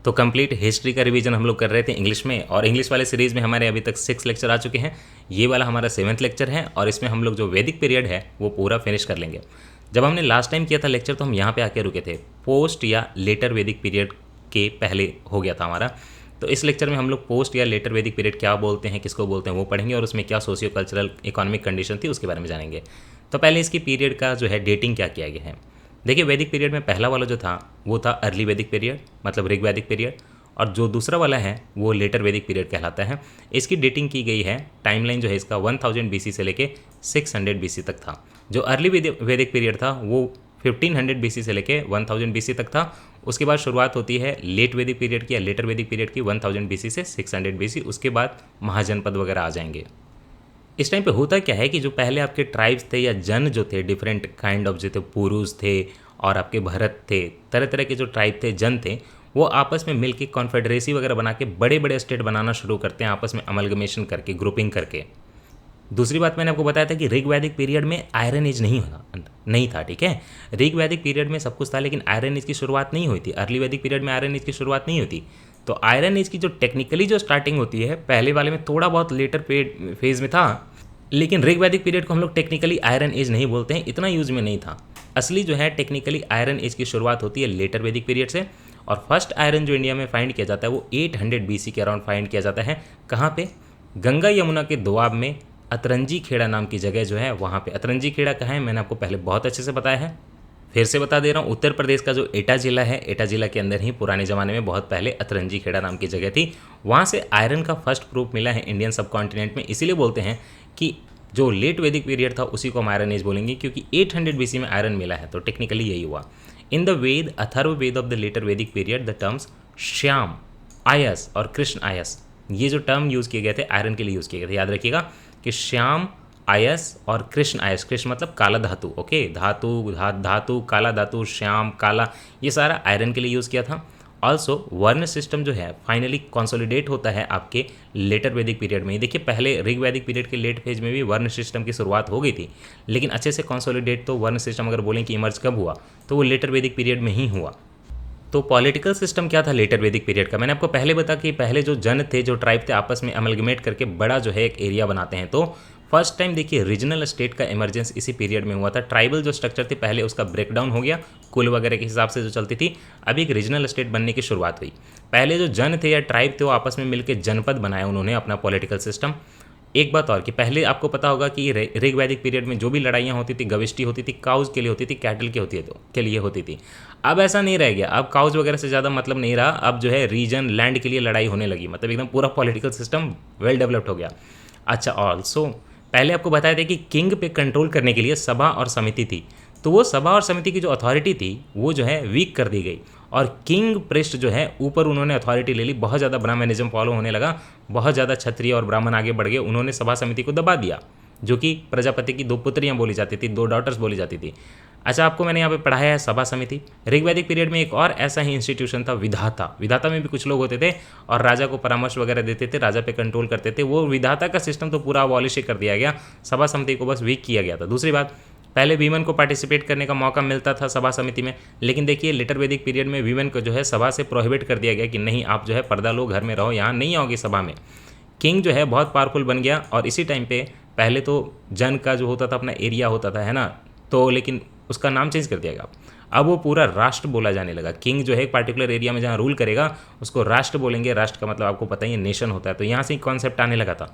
तो complete history का revision हम लोग कर रहे थे इंग्लिश में, और इंग्लिश वाले सीरीज़ में हमारे अभी तक 6 लेक्चर आ चुके हैं। ये वाला हमारा 7th लेक्चर है, और इसमें हम लोग जो वैदिक पीरियड है वो पूरा फिनिश कर लेंगे। जब हमने लास्ट टाइम किया था लेक्चर तो हम यहाँ पे आके रुके थे, पोस्ट या लेटर वैदिक पीरियड के पहले हो गया था हमारा। तो इस लेक्चर में हम लोग पोस्ट या लेटर वैदिक पीरियड क्या बोलते हैं, किसको बोलते हैं वो पढ़ेंगे, और उसमें क्या सोशियो कल्चरल इकोनॉमिक कंडीशन थी उसके बारे में जानेंगे। तो पहले इसकी पीरियड का जो है डेटिंग क्या किया गया है। देखिए, वैदिक पीरियड में पहला वाला जो था वो था अर्ली वैदिक पीरियड, मतलब ऋग वैदिक पीरियड, और जो दूसरा वाला है वो लेटर वैदिक पीरियड कहलाता है। इसकी डेटिंग की गई है, टाइमलाइन जो है इसका 1000 BC से लेके 600 BC तक था। जो अर्ली वैदिक पीरियड था वो 1500 BC से लेके 1000 BC तक था। उसके बाद शुरुआत होती है लेट वैदिक पीरियड की या लेटर वैदिक पीरियड की 1000 BC से 600 BC। उसके बाद महाजनपद वगैरह आ जाएंगे। इस टाइम पे होता क्या है कि जो पहले आपके ट्राइब्स थे या जन जो थे, डिफरेंट काइंड ऑफ जो थे, पुरुष थे और आपके भरत थे, तरह तरह के जो ट्राइब थे, जन थे, वो आपस में मिलके कॉन्फेडरेसी वगैरह बना के बड़े बड़े स्टेट बनाना शुरू करते हैं, आपस में अमलगमेशन करके, ग्रुपिंग करके। दूसरी बात मैंने आपको बताया था कि ऋग वैदिक पीरियड में आयरन एज नहीं था, ठीक है। ऋग वैदिक पीरियड में सब कुछ था, लेकिन आयरन एज की शुरुआत नहीं हुई थी। अर्ली वैदिक पीरियड में आयरन एज की शुरुआत नहीं होती। तो आयरन एज की जो टेक्निकली जो स्टार्टिंग होती है, पहले वाले में थोड़ा बहुत लेटर फेज में था, लेकिन ऋग वैदिक पीरियड को हम लोग टेक्निकली आयरन एज नहीं बोलते हैं, इतना यूज में नहीं था। असली जो है टेक्निकली आयरन एज की शुरुआत होती है लेटर वैदिक पीरियड से। और फर्स्ट आयरन जो इंडिया में फाइंड किया जाता है वो 800 BC के अराउंड फाइंड किया जाता है। कहाँ पे? गंगा यमुना के दोआब में अतरंजी खेड़ा नाम की जगह जो है वहाँ पे। अतरंजी खेड़ा कहाँ है मैंने आपको पहले बहुत अच्छे से बताया है, फिर से बता दे रहा हूँ। उत्तर प्रदेश का जो एटा जिला है, एटा जिला के अंदर ही पुराने ज़माने में बहुत पहले अतरंजी खेड़ा नाम की जगह थी। वहाँ से आयरन का फर्स्ट प्रूफ मिला है इंडियन सब कॉन्टिनेंट में। इसीलिए बोलते हैं कि जो लेट वैदिक पीरियड था उसी को हम आयरन एज बोलेंगे, क्योंकि 800 BC में आयरन मिला है। तो टेक्निकली यही हुआ। In the Veda, Atharva Veda of the later Vedic period, the terms श्याम आयस और कृष्ण आयस, ये जो टर्म यूज़ किए गए थे आयरन के लिए यूज़ किए गए थे। याद रखिएगा कि श्याम आयस और कृष्ण आयस, कृष्ण मतलब काला धातु, ओके, धातु काला धातु, श्याम काला, ये सारा आयरन के लिए यूज़ किया था। ऑल्सो वर्ण सिस्टम जो है फाइनली कंसोलिडेट होता है आपके लेटर वैदिक पीरियड में ही। देखिए, पहले ऋग वैदिक पीरियड के लेट फेज में भी वर्ण सिस्टम की शुरुआत हो गई थी, लेकिन अच्छे से कंसोलिडेट तो वर्ण सिस्टम अगर बोलें कि इमर्ज कब हुआ तो वो लेटर वैदिक पीरियड में ही हुआ। तो पॉलिटिकल सिस्टम क्या था लेटर वैदिक पीरियड का? मैंने आपको पहले बताया कि पहले जो जन थे, जो ट्राइब थे, आपस में अमलगमेट करके बड़ा जो है एक एरिया बनाते हैं। तो फर्स्ट टाइम देखिए रीजनल स्टेट का इमरजेंस इसी पीरियड में हुआ था। ट्राइबल जो स्ट्रक्चर थी पहले उसका ब्रेकडाउन हो गया, कुल वगैरह के हिसाब से जो चलती थी, अभी एक रीजनल स्टेट बनने की शुरुआत हुई। पहले जो जन थे या ट्राइब थे वो आपस में मिलकर जनपद बनाया उन्होंने अपना पॉलिटिकल सिस्टम। एक बात और कि पहले आपको पता होगा कि ऋग वैदिक पीरियड में जो भी लड़ाइयाँ होती थी, गविष्टि होती थी, काउज के लिए होती थी, कैटल के लिए होती थी। अब ऐसा नहीं रह गया, अब काउज वगैरह से ज़्यादा मतलब नहीं रहा। अब जो है रीजन, लैंड के लिए लड़ाई होने लगी, मतलब एकदम पूरा पॉलिटिकल सिस्टम वेल डेवलप्ड हो गया। अच्छा, ऑल्सो पहले आपको बताया था कि किंग पे कंट्रोल करने के लिए सभा और समिति थी, तो वो सभा और समिति की जो अथॉरिटी थी वो जो है वीक कर दी गई, और किंग पृष्ठ जो है ऊपर उन्होंने अथॉरिटी ले ली। बहुत ज़्यादा ब्राह्मणिज्म फॉलो होने लगा, बहुत ज़्यादा क्षत्रिय और ब्राह्मण आगे बढ़ गए, उन्होंने सभा समिति को दबा दिया। जो कि प्रजापति की 2 पुत्रियाँ बोली जाती थी, 2 डॉटर्स बोली जाती थी। अच्छा, आपको मैंने यहाँ पे पढ़ाया है सभा समिति। ऋग वैदिक पीरियड में एक और ऐसा ही इंस्टीट्यूशन था विधाता। विधाता में भी कुछ लोग होते थे और राजा को परामर्श वगैरह देते थे, राजा पे कंट्रोल करते थे। वो विधाता का सिस्टम तो पूरा अबॉलिश कर दिया गया, सभा समिति को बस वीक किया गया था। दूसरी बात, पहले वीमेन को पार्टिसिपेट करने का मौका मिलता था सभा समिति में, लेकिन देखिए लेटर वैदिक पीरियड में वीमेन को जो है सभा से प्रोहिबिट कर दिया गया कि नहीं, आप जो है पर्दा लो, घर में रहो, यहाँ नहीं आओगे सभा में। किंग जो है बहुत पावरफुल बन गया, और इसी टाइम पे पहले तो जन का जो होता था अपना एरिया होता था, है ना, तो लेकिन उसका नाम चेंज कर दिया गया। अब वो पूरा राष्ट्र बोला जाने लगा। किंग जो है एक पार्टिकुलर एरिया में जहाँ रूल करेगा उसको राष्ट्र बोलेंगे। राष्ट्र का मतलब आपको पता ही है नेशन होता है, तो यहाँ से ही कॉन्सेप्ट आने लगा था।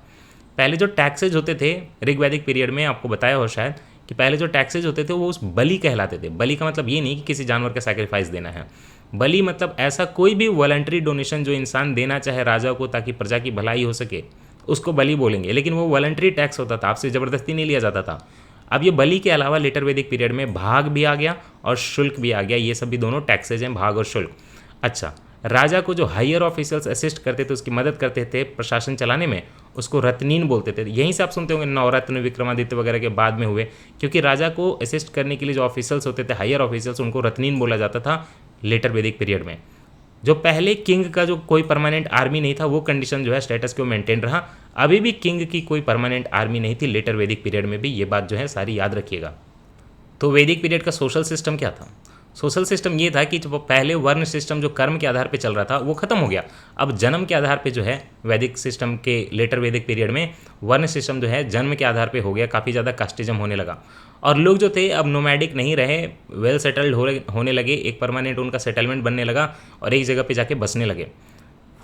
पहले जो टैक्सेज होते थे ऋग वैदिक पीरियड में, आपको बताया हो शायद कि पहले जो टैक्सेज होते थे वो उस बलि कहलाते थे। बलि का मतलब ये नहीं कि किसी जानवर का सैक्रिफाइस देना है। बलि मतलब ऐसा कोई भी वॉलंटरी डोनेशन जो इंसान देना चाहे राजा को ताकि प्रजा की भलाई हो सके, उसको बलि बोलेंगे। लेकिन वो वॉलंटरी टैक्स होता था, आपसे ज़बरदस्ती नहीं लिया जाता था। अब ये बलि के अलावा लेटर वैदिक पीरियड में भाग भी आ गया और शुल्क भी आ गया। ये सब भी दोनों टैक्सेज हैं, भाग और शुल्क। अच्छा, राजा को जो हायर ऑफिशियल्स असिस्ट करते थे, उसकी मदद करते थे प्रशासन चलाने में, उसको रत्नीन बोलते थे। यहीं से आप सुनते होंगे नवरत्न विक्रमादित्य वगैरह के बाद में हुए, क्योंकि राजा को असिस्ट करने के लिए जो ऑफिशियल्स होते थे, हायर ऑफिशियल्स, उनको रत्नीन बोला जाता था लेटर वैदिक पीरियड में। जो पहले किंग का जो कोई परमानेंट आर्मी नहीं था, वो कंडीशन जो है स्टेटस को मेंटेन रहा। अभी भी किंग की कोई परमानेंट आर्मी नहीं थी लेटर वैदिक पीरियड में भी, ये बात जो है सारी याद रखिएगा। तो वैदिक पीरियड का सोशल सिस्टम क्या था? सोशल सिस्टम ये था कि जो पहले वर्ण सिस्टम जो कर्म के आधार पे चल रहा था वो खत्म हो गया। अब जन्म के आधार पे जो है वैदिक सिस्टम के लेटर वैदिक पीरियड में वर्ण सिस्टम जो है जन्म के आधार पे हो गया, काफ़ी ज़्यादा कास्टिज्म होने लगा और लोग जो थे अब नोमैडिक नहीं रहे, वेल सेटल्ड होने लगे, एक परमानेंट उनका सेटलमेंट बनने लगा और एक जगह पे जाके बसने लगे।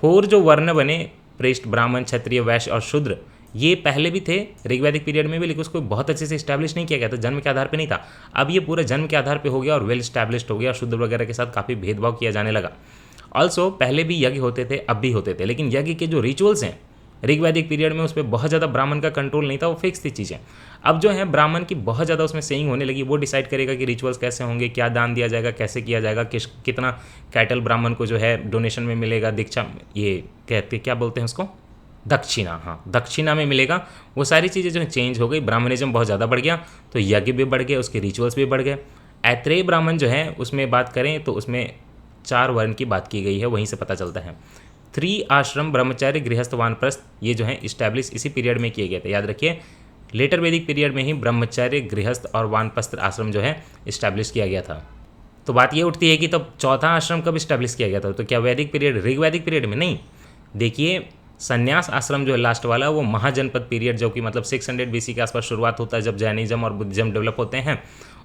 4 जो वर्ण बने, प्रेष्ठ, ब्राह्मण, क्षत्रिय, वैश्य और शूद्र, ये पहले भी थे ऋग्वैदिक पीरियड में भी, लेकिन उसको बहुत अच्छे से इस्टेब्लिश नहीं किया गया था, जन्म के आधार पे नहीं था। अब ये पूरा जन्म के आधार पे हो गया और वेल इस्टेब्लिश्ड हो गया, शूद्र वगैरह के साथ काफ़ी भेदभाव किया जाने लगा। ऑल्सो पहले भी यज्ञ होते थे, अब भी होते थे, लेकिन यज्ञ के जो रिचुअल्स हैं ऋग्वैदिक पीरियड में उस पर बहुत ज़्यादा ब्राह्मण का कंट्रोल नहीं था, वो फिक्स थी चीज़ें। अब जो है ब्राह्मण की बहुत ज़्यादा उसमें सेइंग होने लगी, वो डिसाइड करेगा कि रिचुअल्स कैसे होंगे, क्या दान दिया जाएगा, कैसे किया जाएगा, कितना कैटल ब्राह्मण को जो है डोनेशन में मिलेगा, दीक्षा, ये कहते क्या बोलते हैं उसको, दक्षिणा, हाँ दक्षिणा में मिलेगा। वो सारी चीज़ें जो है चेंज हो गई, ब्राह्मणिज्म बहुत ज़्यादा बढ़ गया, तो यज्ञ भी बढ़ गए, उसके रिचुअल्स भी बढ़ गए। ऐत्रेय ब्राह्मण जो है उसमें बात करें तो उसमें 4 वर्ण की बात की गई है, वहीं से पता चलता है। 3 आश्रम, ब्रह्मचार्य, गृहस्थ, वानप्रस्थ, ये जो है इस्टेब्लिश इसी पीरियड में किए गए थे। याद रखिए लेटर वैदिक पीरियड में ही ब्रह्मचार्य, गृहस्थ और वानप्रस्थ आश्रम जो है इस्टेब्लिश किया गया था। तो बात ये उठती है कि तब चौथा आश्रम कब इस्टेब्लिश किया गया था, तो क्या वैदिक पीरियड, ऋग्वैदिक पीरियड में? नहीं। देखिए संन्यास आश्रम जो है लास्ट वाला, वो महाजनपद पीरियड, जो कि मतलब 600 BC के आसपास शुरुआत होता है, जब जैनिज्म और बुद्धिज्म डेवलप होते हैं,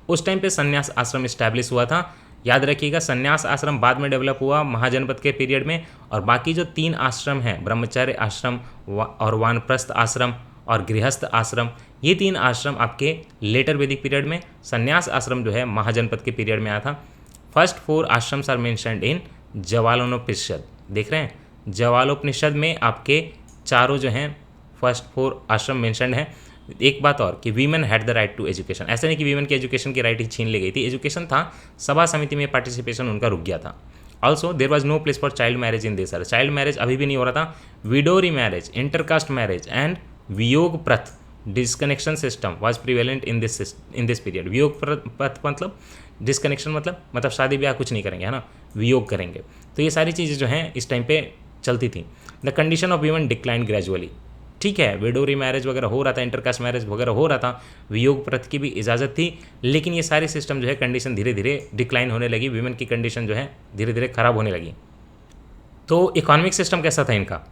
उस टाइम पे संन्यास आश्रम इस्टेब्लिश हुआ था। याद रखिएगा संन्यास आश्रम बाद में डेवलप हुआ महाजनपद के पीरियड में, और बाकी जो 3 आश्रम हैं, ब्रह्मचार्य आश्रम और वानप्रस्थ आश्रम और गृहस्थ आश्रम, ये 3 आश्रम आपके लेटर वैदिक पीरियड में, संन्यास आश्रम जो है महाजनपद के पीरियड में आया था। First 4 ashrams are mentioned in Jabalopanishad. देख रहे हैं ज्वालोपनिषद में आपके चारों जो हैं फर्स्ट 4 आश्रम मेंशन्ड हैं। एक बात और कि women had the right to education, ऐसा नहीं कि वीमेन की एजुकेशन की राइट ही छीन ली गई थी, एजुकेशन था, सभा समिति में पार्टिसिपेशन उनका रुक गया था। Also there was no place for child marriage in this year, child marriage अभी भी नहीं हो रहा था। Widow re marriage, intercaste marriage and viyog pratha disconnection system was prevalent in this period. वियोग प्रथ मतलब डिस्कनेक्शन, मतलब शादी ब्याह कुछ नहीं करेंगे, है ना, वियोग करेंगे। तो ये सारी चीज़ें जो हैं इस टाइम पे चलती थी। The condition of women decline gradually, ठीक है, विडोरी मैरिज वगैरह हो रहा था, इंटरकास्ट मैरिज वगैरह हो रहा था, वियोग प्रथ की भी इजाज़त थी, लेकिन ये सारे सिस्टम जो है कंडीशन धीरे धीरे डिक्लाइन होने लगी, वीमेन की कंडीशन जो है धीरे धीरे खराब होने लगी। तो इकोनॉमिक सिस्टम कैसा था इनका?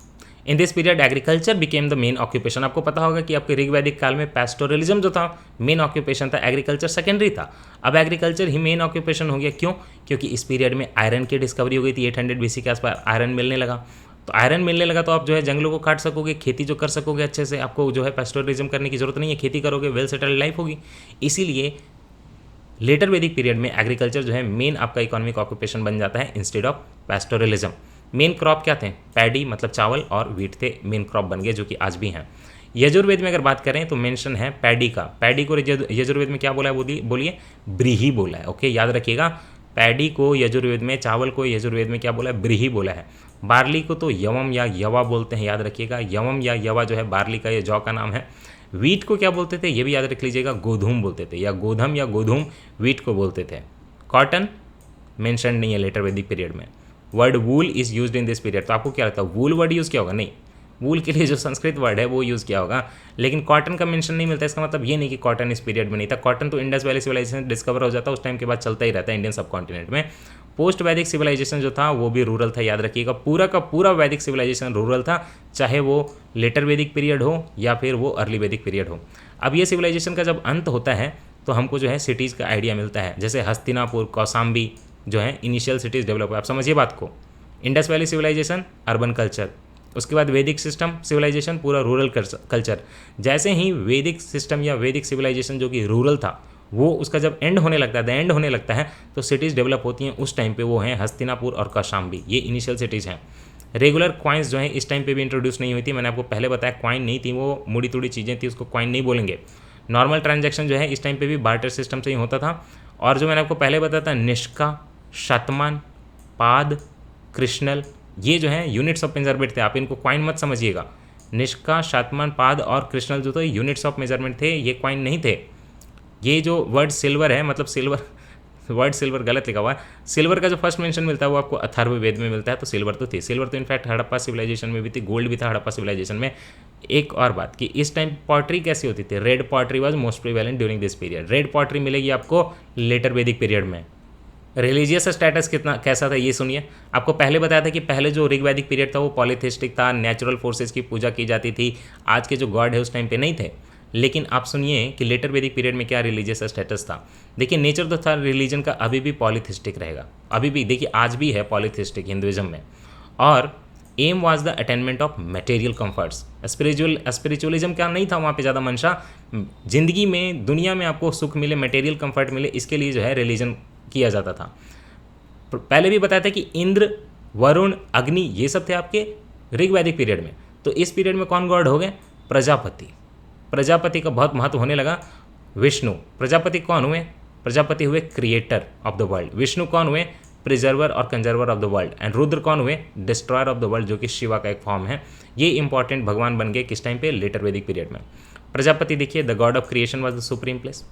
इन this period agriculture became the main occupation. आपको पता होगा कि आपके ऋग्वैदिक काल में पैस्टोरलिज्म जो था मेन ऑक्यूपेशन था, एग्रीकल्चर सेकेंडरी था। अब एग्रीकल्चर ही मेन ऑक्यूपेशन हो गया, क्यों? क्योंकि इस पीरियड में आयरन की डिस्कवरी हो गई थी, 800 BC के आसपास आयरन मिलने लगा। तो आयरन मिलने लगा तो आप जो है जंगलों को काट सकोगे, खेती जो कर सकोगे अच्छे से, आपको जो है पैस्टोरलिज्म करने की जरूरत नहीं है, खेती करोगे, वेल सेटल्ड लाइफ होगी। इसीलिए लेटर वैदिक पीरियड में एग्रीकल्चर जो है मेन आपका इकोनॉमिक ऑक्यूपेशन बन जाता है instead of pastoralism. Main crop क्या थे? पैडी मतलब चावल और व्हीट थे, मेन क्रॉप बन गए, जो कि आज भी हैं। यजुर्वेद में अगर बात करें तो मेंशन है पैडी का। पैडी को यजुर्वेद में क्या बोला है? बोलिए, ब्रीही बोला है। ओके, याद रखिएगा, पैडी को यजुर्वेद में, चावल को यजुर्वेद में क्या बोला है? ब्रीही बोला है। बार्ली को तो यवम या यवा बोलते हैं, याद रखिएगा, यवम या यवा जो है बार्ली का, ये जौ का नाम है। वीट को क्या बोलते थे? ये भी याद रख लीजिएगा, गोधूम बोलते थे, या गोधम या गोधूम वीट को बोलते थे। कॉटन मेंशन नहीं है लेटर वैदिक पीरियड में। Word wool is used in this period. तो आपको क्या लगता है वूल वर्ड यूज़ किया होगा? नहीं, वूल के लिए जो संस्कृत वर्ड है वो यूज़ किया होगा, लेकिन कॉटन का मेंशन नहीं मिलता। इसका मतलब ये नहीं कि कॉटन इस पीरियड में नहीं था। कॉटन तो इंडस वैली सिविलाइजेशन डिस्कवर हो जाता है, उस टाइम के बाद चलता ही रहता है इंडियन सब कॉन्टिनेंट में। पोस्ट वैदिक सिविलाइजेशन जो था वो भी रूरल था, याद रखिएगा, पूरा का पूरा वैदिक सिविलाइजेशन रूरल था, चाहे वो लेटर वैदिक पीरियड हो या फिर वो अर्ली वैदिक पीरियड हो। अब ये सिविलाइजेशन का जब अंत होता है तो हमको जो है सिटीज़ का आइडिया मिलता है, जैसे हस्तिनापुर, कौसाम्बी जो है इनिशियल सिटीज़ डेवलप हुआ। आप समझिए बात को, Indus valley civilization urban culture, उसके बाद वैदिक सिस्टम सिविलाइजेशन पूरा रूरल कल्चर। जैसे ही वैदिक सिस्टम या वैदिक सिविलाइजेशन जो कि रूरल था वो उसका जब एंड होने लगता है, द एंड होने लगता है, तो सिटीज़ डेवलप होती हैं। उस टाइम पे वो हैं हस्तिनापुर और कौशाम्बी, ये इनिशियल सिटीज़ हैं। रेगुलर क्वाइंस जो है इस टाइम पे भी इंट्रोड्यूस नहीं हुई थी, मैंने आपको पहले बताया क्वाइन नहीं थी, वो मुड़ी तुड़ी चीज़ें थी, उसको क्वाइन नहीं बोलेंगे। नॉर्मल ट्रांजैक्शन जो है इस टाइम पे भी बार्टर सिस्टम से ही होता था। और जो मैंने आपको पहले बताया था निष्का, शतमान, पाद, कृष्णल, ये जो है यूनिट्स ऑफ मेजरमेंट थे। आप इनको क्वाइन मत समझिएगा। निष्का, शतमान, पाद और कृष्णल जो थे यूनिट्स ऑफ मेजरमेंट थे, ये क्वाइन नहीं थे। ये जो वर्ड सिल्वर है, मतलब सिल्वर, वर्ड सिल्वर गलत लिखा हुआ है। सिल्वर का जो फर्स्ट मेंशन मिलता है वो आपको अथर्ववेद में मिलता है, तो सिल्वर तो थी। सिल्वर तो इनफैक्ट हड़प्पा सिविलाइजेशन में भी थी, गोल्ड भी था हड़प्पा सिविलाइजेशन में। एक और बात कि इस टाइम पॉटरी कैसी होती थी? Red pottery was most prevalent during this period. Red pottery मिलेगी आपको लेटर वैदिक पीरियड में। रिलीजियस स्टेटस कितना कैसा था ये सुनिए। आपको पहले बताया था कि पहले जो ऋग्वैदिक पीरियड था वो पॉलीथिस्टिक था, नेचुरल फोर्सेस की पूजा की जाती थी, आज के जो गॉड है उस टाइम पे नहीं थे। लेकिन आप सुनिए कि लेटर वैदिक पीरियड में क्या रिलीजियस स्टेटस था। देखिए नेचर तो था रिलीजन का अभी भी पॉलीथिस्टिक रहेगा, अभी भी देखिए आज भी है पॉलीथिस्टिक हिंदुइज्म में। और aim was the attainment of material comforts. Spiritualism का नहीं था वहाँ पे ज़्यादा मंशा, जिंदगी में दुनिया में आपको सुख मिले, मटेरियल कंफर्ट मिले, इसके लिए जो है रिलीजन किया जाता था। पहले भी बताया था कि इंद्र, वरुण, अग्नि ये सब थे आपके ऋग्वैदिक पीरियड में। तो इस पीरियड में कौन गॉड हो गए? प्रजापति। प्रजापति का बहुत महत्व होने लगा। विष्णु, प्रजापति कौन हुए? प्रजापति हुए creator of the world. Vishnu कौन हुए? प्रिजर्वर और conserver of the world. And Rudra कौन हुए? डिस्ट्रॉयर ऑफ द वर्ल्ड, जो कि शिवा का एक फॉर्म है। ये इंपॉर्टेंट भगवान बन गए किस टाइम पे? लेटर वैदिक पीरियड में। प्रजापति देखिए the God of creation was the supreme place.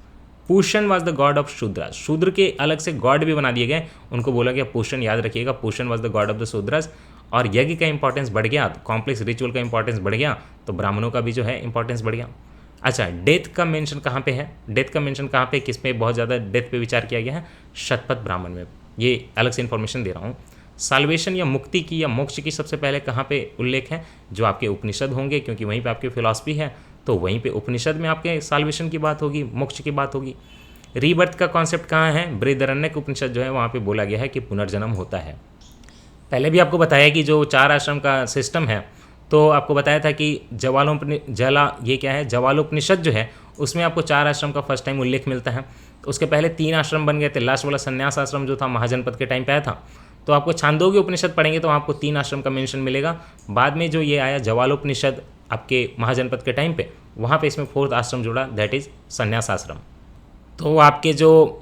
Pushan was the God of Shudras. शूद्र के अलग से गॉड भी बना दिए गए, उनको बोला गया पूषण, याद रखिएगा Pushan was the God of the Shudras. और यज्ञ का इंपॉर्टेंस बढ़ गया, तो कॉम्प्लेक्स रिचुअल का इंपॉर्टेंस बढ़ गया, तो ब्राह्मणों का भी जो है इंपॉर्टेंस बढ़ गया। अच्छा, डेथ का मेंशन कहाँ पे है? डेथ का मेंशन कहाँ पे, किस पे बहुत ज़्यादा डेथ पे विचार किया गया है? शतपथ ब्राह्मण में। ये अलग से इंफॉर्मेशन दे रहा हूँ। साल्वेशन या मुक्ति की या मोक्ष की सबसे पहले कहाँ पे उल्लेख है? जो आपके उपनिषद होंगे, क्योंकि वहीं पे आपकी फिलॉसफी है, तो वहीं पे उपनिषद में आपके साल्वेशन की बात होगी, मोक्ष की बात होगी। रीबर्थ का कॉन्सेप्ट कहाँ है? बृहदारण्यक उपनिषद जो है वहाँ पे बोला गया है कि पुनर्जन्म होता है। पहले भी आपको बताया कि जो 4 आश्रम का सिस्टम है, तो आपको बताया था कि जवालोपनिषद जो है उसमें आपको 4 आश्रम का फर्स्ट टाइम उल्लेख मिलता है। तो उसके पहले 3 आश्रम बन गए थे। लास्ट वाला संन्यास आश्रम जो था महाजनपद के टाइम पे आया था। तो आपको छांदोग्य उपनिषद पढ़ेंगे तो आपको 3 आश्रम का मेंशन मिलेगा। बाद में जो ये आया जवालोपनिषद आपके महाजनपद के टाइम पे, वहाँ पे इसमें 4th आश्रम जुड़ा, दैट इज़ संन्यास आश्रम। तो आपके जो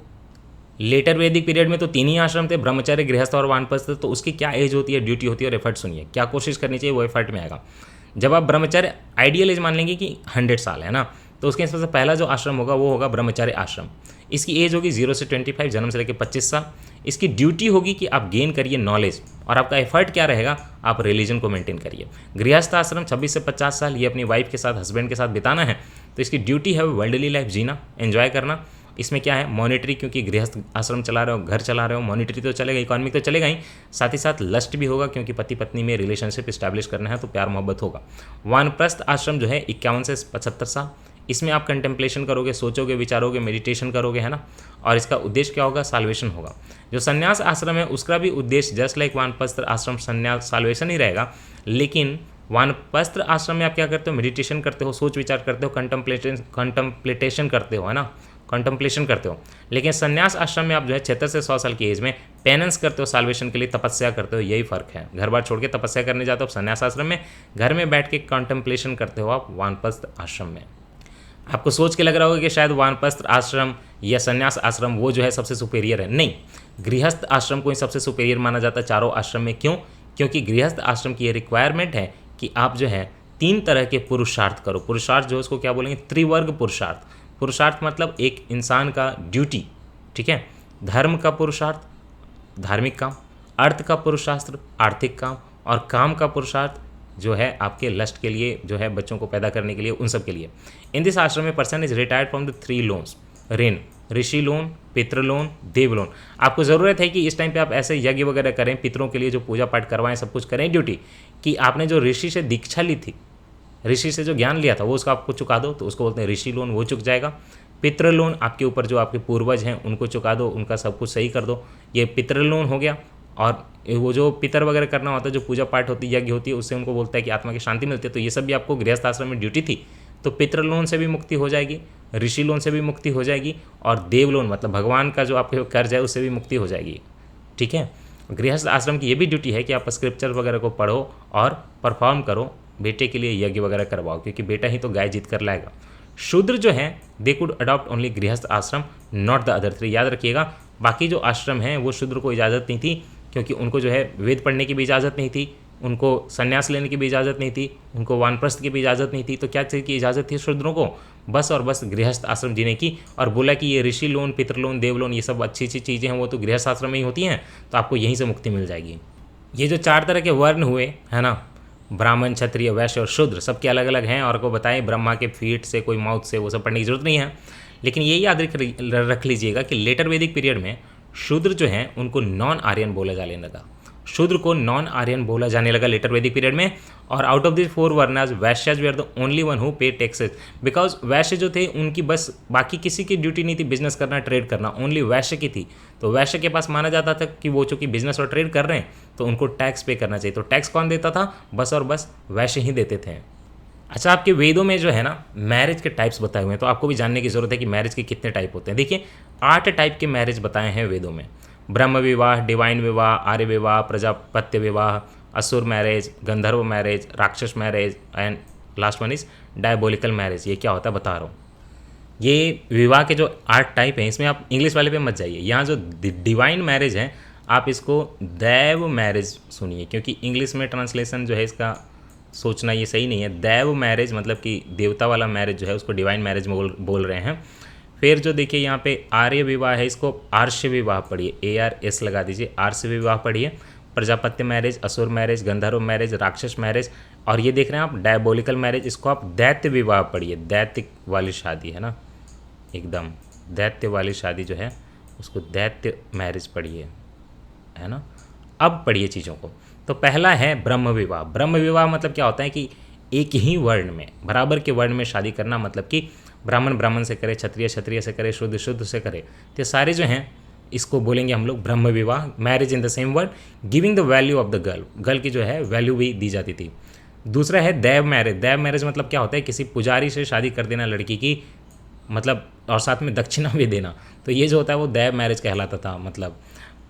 लेटर वैदिक पीरियड में तो 3 ही आश्रम थे, ब्रह्मचर्य, गृहस्थ और वानप्रस्थ। तो उसकी क्या एज होती है, ड्यूटी होती है और एफर्ट सुनिए, क्या कोशिश करनी चाहिए वो एफर्ट में आएगा। जब आप ब्रह्मचर्य आइडियल एज मान लेंगे कि 100 साल है ना, तो उसके हिसाब से पहला जो आश्रम होगा वो होगा ब्रह्मचर्य आश्रम। इसकी एज होगी 0 से 25, जन्म से लेकर 25 साल। इसकी ड्यूटी होगी कि आप गेन करिए नॉलेज, और आपका एफर्ट क्या रहेगा? आप रिलीजन को मेंटेन करिए। गृहस्थ आश्रम 26 से 50 साल, ये अपनी वाइफ के साथ, हस्बैंड के साथ बिताना है। तो इसकी ड्यूटी है वर्ल्डली लाइफ जीना, एंजॉय करना। इसमें क्या है? मॉनिटरी, क्योंकि गृहस्थ आश्रम चला रहे हो, घर चला रहे हो, मॉनिटरी तो चलेगा, इकोनॉमिक तो चलेगा ही, साथ ही साथ लस्ट भी होगा, क्योंकि पति पत्नी में रिलेशनशिप इस्टेब्लिश करना है, तो प्यार मोहब्बत होगा। वानप्रस्थ आश्रम जो है 51 से 75 साल। इसमें आप कंटेम्पलेशन करोगे, सोचोगे, विचारोगे, मेडिटेशन करोगे, है ना। और इसका उद्देश्य क्या होगा? साल्वेशन होगा। जो संन्यास आश्रम है उसका भी उद्देश्य जस्ट लाइक वानप्रस्थ आश्रम संन्यास साल्वेशन ही रहेगा। लेकिन वानप्रस्थ आश्रम में आप क्या करते हो? मेडिटेशन करते हो, सोच विचार करते हो, कंटम्पलेशन करते हो, है ना, कंटम्पलेशन करते हो। लेकिन संन्यास आश्रम में आप जो है 76 से 100 साल की एज में पेनेंस करते हो, साल्वेशन के लिए तपस्या करते हो। यही फर्क है। घर बार छोड़ के तपस्या करने जाते हो संन्यास आश्रम में, घर में बैठ के कंटम्पलेशन करते हो आप वानप्रस्थ आश्रम में। आपको सोच के लग रहा होगा कि शायद वानप्रस्थ आश्रम या संन्यास आश्रम वो जो है सबसे सुपेरियर है। नहीं, गृहस्थ आश्रम को ही सबसे सुपेरियर माना जाता है चारों आश्रम में। क्यों? क्योंकि गृहस्थ आश्रम की ये रिक्वायरमेंट है कि आप जो है 3 तरह के पुरुषार्थ करो। पुरुषार्थ जो है उसको क्या बोलेंगे? त्रिवर्ग पुरुषार्थ। पुरुषार्थ मतलब एक इंसान का ड्यूटी, ठीक है। धर्म का पुरुषार्थ, धार्मिक काम। अर्थ का पुरुषार्थ, आर्थिक काम। और काम का पुरुषार्थ जो है आपके लस्ट के लिए, जो है बच्चों को पैदा करने के लिए, उन सब के लिए। इन दिस आश्रम में person is retired from the 3 loans, ऋण, ऋषि लोन, पितृ लोन, देव लोन। आपको ज़रूरत है कि इस टाइम पे आप ऐसे यज्ञ वगैरह करें, पितरों के लिए जो पूजा पाठ करवाएं, सब कुछ करें ड्यूटी, कि आपने जो ऋषि से दीक्षा ली थी, ऋषि से जो ज्ञान लिया था वो उसका आपको चुका दो, तो उसको बोलते हैं ऋषि लोन, वो चुक जाएगा। पितृ लोन, आपके ऊपर जो आपके पूर्वज हैं उनको चुका दो, उनका सब कुछ सही कर दो, ये पितृ लोन हो गया। और वो जो पितर वगैरह करना होता है, जो पूजा पाठ होती है, यज्ञ होती है, उससे उनको बोलता है कि आत्मा की शांति मिलती है। तो ये सब भी आपको गृहस्थ आश्रम में ड्यूटी थी। तो पितृ लोन से भी मुक्ति हो जाएगी, ऋषि लोन से भी मुक्ति हो जाएगी, और देव लोन मतलब भगवान का जो आपके कर्ज है उससे भी मुक्ति हो जाएगी, ठीक है। गृहस्थ आश्रम की ये भी ड्यूटी है कि आप स्क्रिप्चर वगैरह को पढ़ो और परफॉर्म करो, बेटे के लिए यज्ञ वगैरह करवाओ, क्योंकि बेटा ही तो गाय जीत कर लाएगा। शूद्र जो है दे कुड अडॉप्ट ओनली गृहस्थ आश्रम, नॉट द अदर 3। याद रखिएगा, बाकी जो आश्रम हैं वो शूद्र को इजाज़त नहीं थी, क्योंकि उनको जो है वेद पढ़ने की भी इजाज़त नहीं थी, उनको संन्यास लेने की भी इजाज़त नहीं थी, उनको वानप्रस्थ की भी इजाज़त नहीं थी। तो क्या चीज़ की इजाज़त थी शूद्रों को? बस और बस गृहस्थ आश्रम जीने की। और बोला कि ये ऋषि लोन, पितृ लोन, देव लोन, ये सब अच्छी अच्छी चीज़ें हैं, वो तो गृहस्थ आश्रम में ही होती हैं, तो आपको यहीं से मुक्ति मिल जाएगी। ये जो 4 तरह के वर्ण हुए, है ना, ब्राह्मण, क्षत्रिय, वैश्य और शूद्र, सबके अलग अलग हैं। और को बताएं ब्रह्मा के फीट से, कोई माउथ से, वो सब पढ़ने की जरूरत नहीं है। लेकिन ये याद रख लीजिएगा कि लेटर वैदिक पीरियड में शूद्र जो हैं उनको नॉन आर्यन बोला जाने लगा। शूद्र को नॉन आर्यन बोला जाने लगा लेटर वैदिक पीरियड में। और out of this 4 varnas Vaishyas they are the only one who pay taxes, because Vaishya जो थे उनकी बस बाकी किसी की ड्यूटी नहीं थी बिजनेस करना, ट्रेड करना, ओनली वैश्य की थी। तो वैश्य के पास माना जाता था कि वो चूंकि बिजनेस और ट्रेड कर रहे हैं तो उनको टैक्स पे करना चाहिए। तो टैक्स कौन देता था? बस और बस वैश्य ही देते थे। अच्छा, आपके वेदों में जो है ना मैरिज के टाइप्स बताए हुए हैं, तो आपको भी जानने की जरूरत है कि मैरिज के कितने टाइप होते हैं। देखिए 8 टाइप के मैरिज बताए हैं वेदों में। ब्रह्म विवाह, डिवाइन विवाह, आर्य विवाह, प्रजापत्य विवाह, असुर मैरिज, गंधर्व मैरिज, राक्षस marriage and last one is diabolical marriage. ये क्या होता है बता रहा हूँ। ये विवाह के जो 8 टाइप हैं इसमें आप इंग्लिश वाले पे मत जाइए। यहाँ जो डिवाइन मैरिज है आप इसको दैव मैरिज सुनिए, क्योंकि इंग्लिश में ट्रांसलेशन जो है इसका सोचना ये सही नहीं है। दैव मैरिज मतलब कि देवता वाला मैरिज जो है उसको डिवाइन मैरिज बोल रहे हैं। फिर जो देखिए यहाँ पे आर्य विवाह है इसको आर्ष विवाह पढ़िए, ARS लगा दीजिए, आर्ष विवाह पढ़िए। प्रजापत्य मैरिज, असुर मैरिज, गंधर्व मैरिज, राक्षस मैरिज, और ये देख रहे हैं आप डायबोलिकल मैरिज, इसको आप दैत्य विवाह पढ़िए। दैत्य वाली शादी है ना, एकदम दैत्य वाली शादी जो है उसको दैत्य मैरिज पढ़िए, है ना। अब पढ़िए चीज़ों को। तो पहला है ब्रह्म विवाह। ब्रह्म विवाह मतलब क्या होता है कि एक ही वर्ण में, बराबर के वर्ण में शादी करना, मतलब कि ब्राह्मण ब्राह्मण से करे, क्षत्रिय क्षत्रिय से करे, शुद्ध शुद्ध से करे, तो सारे जो हैं इसको बोलेंगे हम लोग ब्रह्म विवाह। Marriage in the same word, giving the value of the girl, girl की जो है वैल्यू भी दी जाती थी। दूसरा है दैव मैरिज। दैव मैरिज मतलब क्या होता है? किसी पुजारी से शादी कर देना लड़की की, मतलब और साथ में दक्षिणा भी देना। तो ये जो होता है वो दैव मैरिज कहलाता था। मतलब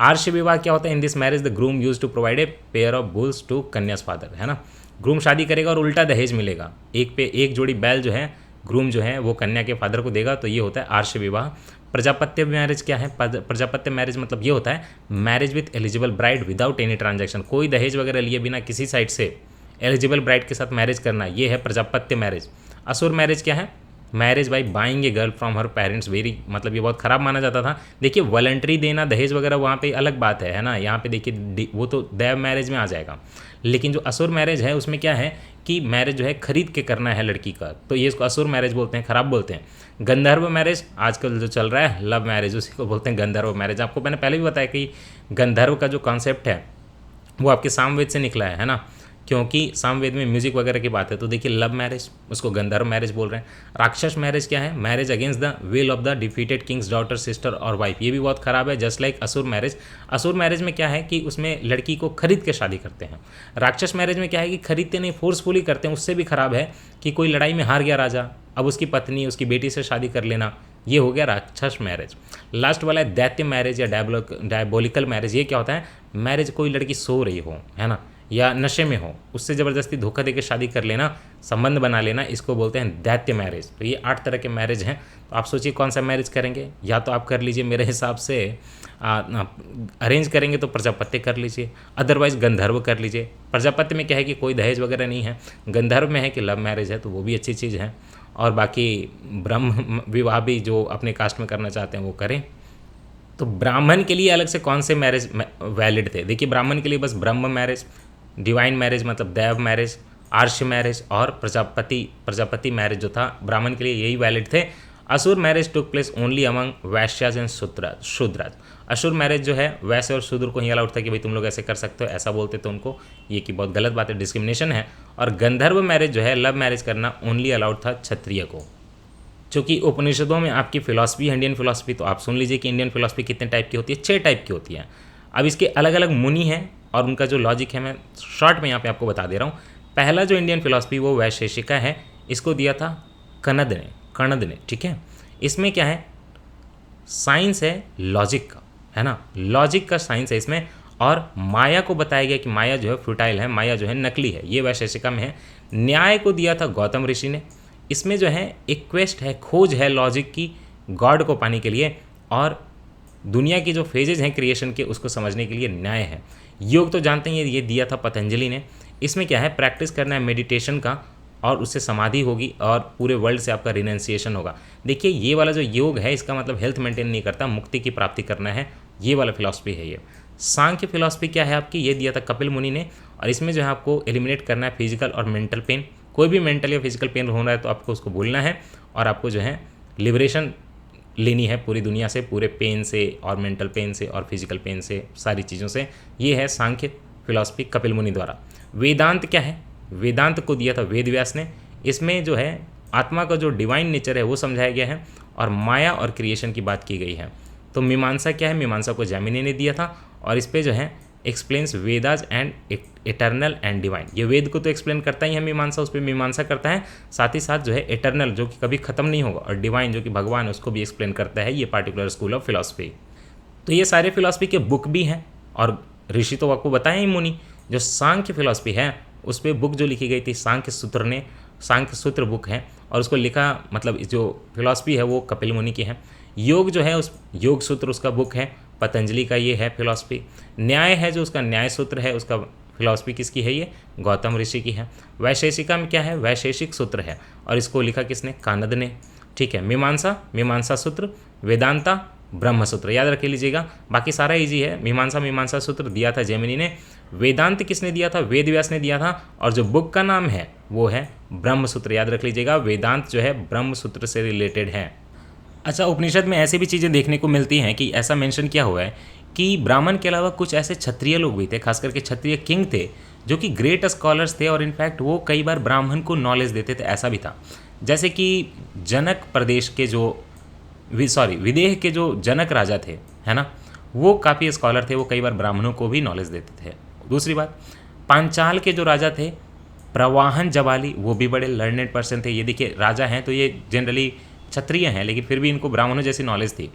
आर्ष विवाह क्या होता है? In this marriage the groom use to provide a pair of bulls to kanya's father, है ना। ग्रूम शादी करेगा और उल्टा दहेज मिलेगा, एक पे एक जोड़ी बैल जो है ग्रूम जो है वो कन्या के फादर को देगा। तो ये होता है आर्ष विवाह। प्रजापत्य मैरिज क्या है? प्रजापत्य मैरिज मतलब ये होता है marriage with eligible bride without any transaction, कोई दहेज वगैरह लिए बिना किसी साइड से एलिजिबल ब्राइड के साथ मैरिज करना, ये है प्रजापत्य मैरिज। असुर मैरिज क्या है? Marriage by buying a girl from her parents, very मतलब ये बहुत ख़राब माना जाता था। देखिए वॉलंटरी देना दहेज वगैरह वहाँ पे अलग बात है ना। यहाँ पे देखिए वो तो दैव मैरिज में आ जाएगा। लेकिन जो असुर मैरिज है उसमें क्या है कि मैरिज जो है खरीद के करना है लड़की का, तो ये इसको असुर मैरिज बोलते हैं, ख़राब बोलते हैं। गंधर्व मैरिज आजकल जो चल रहा है लव मैरिज, उसी को बोलते हैं गंधर्व मैरिज। आपको मैंने पहले भी बताया कि गंधर्व का जो कॉन्सेप्ट है वो आपके सामवेद से निकला है ना, क्योंकि सामवेद में म्यूजिक वगैरह की बात है। तो देखिए लव मैरिज उसको गंधर्व मैरिज बोल रहे हैं। राक्षस मैरिज क्या है? Marriage against the will of the defeated Kings daughter, sister और वाइफ, ये भी बहुत खराब है। जस्ट लाइक असुर मैरिज। असुर मैरिज में क्या है कि उसमें लड़की को खरीद के शादी करते हैं। राक्षस मैरिज में क्या है कि खरीदते नहीं, फोर्सफुली करते हैं। उससे भी खराब है कि कोई लड़ाई में हार गया राजा, अब उसकी पत्नी उसकी बेटी से शादी कर लेना, ये हो गया राक्षस मैरिज। लास्ट वाला है दैत्य मैरिज या डायबोलिकल मैरिज। ये क्या होता है? मैरिज कोई लड़की सो रही हो, है ना, या नशे में हो, उससे ज़बरदस्ती धोखा देकर शादी कर लेना, संबंध बना लेना, इसको बोलते हैं दैत्य मैरिज। तो ये 8 तरह के मैरिज हैं। तो आप सोचिए कौन सा मैरिज करेंगे। या तो आप कर लीजिए मेरे हिसाब से अरेंज करेंगे तो प्रजापत्य कर लीजिए, अदरवाइज गंधर्व कर लीजिए। प्रजापत्य में क्या है कि कोई दहेज वगैरह नहीं है, गंधर्व में है कि लव मैरिज है, तो वो भी अच्छी चीज़ है। और बाकी ब्रह्म विवाह भी जो अपने कास्ट में करना चाहते हैं वो करें। तो ब्राह्मण के लिए अलग से कौन से मैरिज वैलिड थे? देखिए ब्राह्मण के लिए बस ब्रह्म मैरिज, डिवाइन मैरिज मतलब दैव मैरिज, आर्ष मैरिज और प्रजापति मैरिज जो था ब्राह्मण के लिए यही वैलिड थे। असुर marriage took place only among Vaishyas and Shudras. असुर मैरिज जो है वैश्य और शूद्र को ही अलाउड था कि भाई तुम लोग ऐसे कर सकते हो, ऐसा बोलते थे उनको, ये कि बहुत गलत बात है, डिस्क्रिमिनेशन है। और गंधर्व मैरिज जो है लव मैरिज करना ओनली अलाउड था क्षत्रिय को। चूँकि उपनिषदों में आपकी फिलॉसफी है इंडियन फिलॉसफी, तो आप सुन लीजिए कि इंडियन फिलॉसफी कितने टाइप की होती है, 6 टाइप की होती है। अब इसके अलग अलग मुनि हैं और उनका जो लॉजिक है मैं शॉर्ट में यहाँ पे आपको बता दे रहा हूँ। पहला जो इंडियन फिलॉसफी वो वैशेषिका है, इसको दिया था कणद ने, ठीक है। इसमें क्या है? साइंस है लॉजिक का, है ना, लॉजिक का साइंस है इसमें। और माया को बताया गया कि माया जो है फ्यूटाइल है, माया जो है नकली है, ये वैशेषिका में है। न्याय को दिया था गौतम ऋषि ने। इसमें जो है एक क्वेस्ट है, खोज है लॉजिक की गॉड को पाने के लिए, और दुनिया की जो फेजेज हैं क्रिएशन के उसको समझने के लिए न्याय है। योग तो जानते हैं ये दिया था पतंजलि ने। इसमें क्या है? प्रैक्टिस करना है मेडिटेशन का और उससे समाधि होगी और पूरे वर्ल्ड से आपका रिनाउंसिएशन होगा। देखिए ये वाला जो योग है इसका मतलब हेल्थ मेंटेन नहीं करता, मुक्ति की प्राप्ति करना है, ये वाला फिलॉसफी है ये। सांख्य फिलॉसफी क्या है आपकी? ये दिया था कपिल मुनि ने, और इसमें जो है आपको एलिमिनेट करना है फिजिकल और मेंटल पेन। कोई भी मेंटल या फिजिकल पेन हो रहा है तो आपको उसको भूलना है और आपको जो है लिबरेशन लेनी है पूरी दुनिया से, पूरे पेन से और मेंटल पेन से और फिजिकल पेन से, सारी चीज़ों से। ये है सांख्य फिलॉसफी कपिल मुनि द्वारा। वेदांत क्या है? वेदांत को दिया था वेद व्यास ने। इसमें जो है आत्मा का जो डिवाइन नेचर है वो समझाया गया है और माया और क्रिएशन की बात की गई है। तो मीमांसा क्या है? मीमांसा को जैमिनी ने दिया था और इस पर जो है explains Vedas and eternal and divine. ये वेद को तो एक्सप्लेन करता ही है मीमांसा, उस पर मीमांसा करता है, साथ ही साथ जो है इटर्नल जो कि कभी खत्म नहीं होगा, और डिवाइन जो कि भगवान है उसको भी एक्सप्लेन करता है ये पार्टिकुलर स्कूल ऑफ फिलॉसफी। तो ये सारे फिलॉसफी के बुक भी हैं और ऋषि तो आपको बताएं ही मुनि। जो सांख्य फिलॉसफी है उस पर बुक जो लिखी गई थी सांख्य सूत्र ने, सांख्य सूत्र बुक है, और उसको लिखा मतलब जो फिलॉसफी है वो कपिल मुनि की है। योग जो है उस योग सूत्र उसका बुक है, पतंजलि का ये है फिलॉसफी। न्याय है जो उसका न्याय सूत्र है, उसका फिलॉसफी किसकी है? ये गौतम ऋषि की है। वैशेषिका में क्या है? वैशेषिक सूत्र है और इसको लिखा किसने? कानद ने। ठीक है। मीमांसा, मीमांसा सूत्र। वेदांता, ब्रह्म सूत्र। याद रख लीजिएगा, बाकी सारा इजी है। मीमांसा, मीमांसा सूत्र दिया था जैमिनी ने। वेदांत किसने दिया था? वेद व्यास ने दिया था। और जो बुक का नाम है वो है ब्रह्म सूत्र। याद रख लीजिएगा, वेदांत जो है ब्रह्म सूत्र से रिलेटेड है। अच्छा, उपनिषद में ऐसी भी चीज़ें देखने को मिलती हैं कि ऐसा मेंशन किया हुआ है कि ब्राह्मण के अलावा कुछ ऐसे क्षत्रिय लोग भी थे, खास करके क्षत्रिय किंग थे जो कि ग्रेट स्कॉलर्स थे और इनफैक्ट वो कई बार ब्राह्मण को नॉलेज देते थे। ऐसा भी था जैसे कि जनक प्रदेश के जो विदेह के जो जनक राजा थे, है ना, वो काफ़ी स्कॉलर थे, वो कई बार ब्राह्मणों को भी नॉलेज देते थे। दूसरी बात, पांचाल के जो राजा थे प्रवाहन जवाली, वो भी बड़े लर्नेड पर्सन थे। ये देखिए राजा हैं तो ये जनरली क्षत्रिय हैं लेकिन फिर भी इनको ब्राह्मणों जैसी नॉलेज थी।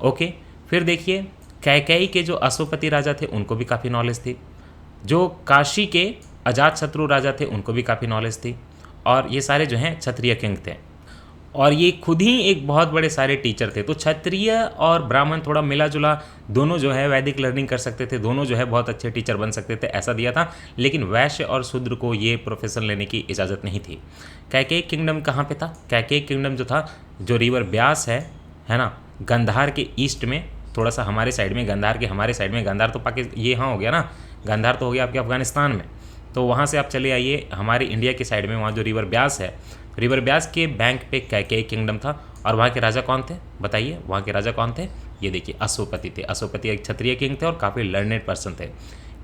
ओके, फिर देखिए कैकेयी के जो अशोपति राजा थे उनको भी काफ़ी नॉलेज थी। जो काशी के अजातशत्रु राजा थे उनको भी काफ़ी नॉलेज थी। और ये सारे जो हैं क्षत्रिय किंग थे और ये खुद ही एक बहुत बड़े सारे टीचर थे। तो क्षत्रिय और ब्राह्मण थोड़ा मिला जुला, दोनों जो है वैदिक लर्निंग कर सकते थे, दोनों जो है बहुत अच्छे टीचर बन सकते थे, ऐसा दिया था। लेकिन वैश्य और शूद्र को ये प्रोफेशन लेने की इजाज़त नहीं थी। कैकेयी किंगडम कहाँ पे था? कैकेयी किंगडम जो था, जो रिवर ब्यास है ना, गंधार के ईस्ट में, थोड़ा सा हमारे साइड में, गंधार के हमारे साइड में। गंधार तो पाकिस्तान ये हाँ हो गया ना, गंधार तो हो गया आपके अफगानिस्तान में। तो वहाँ से आप चले आइए हमारे इंडिया की साइड में, वहाँ जो रिवर ब्यास है, रिवर ब्यास के बैंक पे कैकेयी किंगडम था। और वहाँ के राजा कौन थे बताइए? वहाँ के राजा कौन थे? ये देखिए अशोपति थे। अशोपति एक क्षत्रिय किंग थे और काफ़ी लर्नेड पर्सन थे।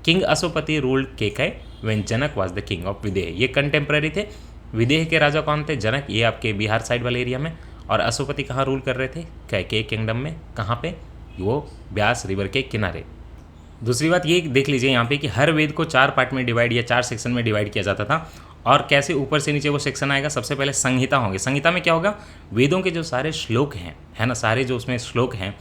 King Ashwapati ruled Kekaya when Janak was the king of Videha. ये कंटेम्प्रेरी थे। विदेह के राजा कौन थे? जनक, ये आपके बिहार साइड वाले एरिया में। और अशोपति कहाँ रूल कर रहे थे? कैकेयी किंगडम में। कहाँ पे? वो ब्यास रिवर के किनारे। दूसरी बात ये देख लीजिए यहाँ पे कि हर वेद को 4 पार्ट में डिवाइड या 4 सेक्शन में डिवाइड किया जाता था। और कैसे ऊपर से नीचे वो सेक्शन आएगा? सबसे पहले संहिता होंगे। संहिता में क्या होगा? वेदों के जो सारे श्लोक हैं, है ना, सारे जो उसमें श्लोक हैं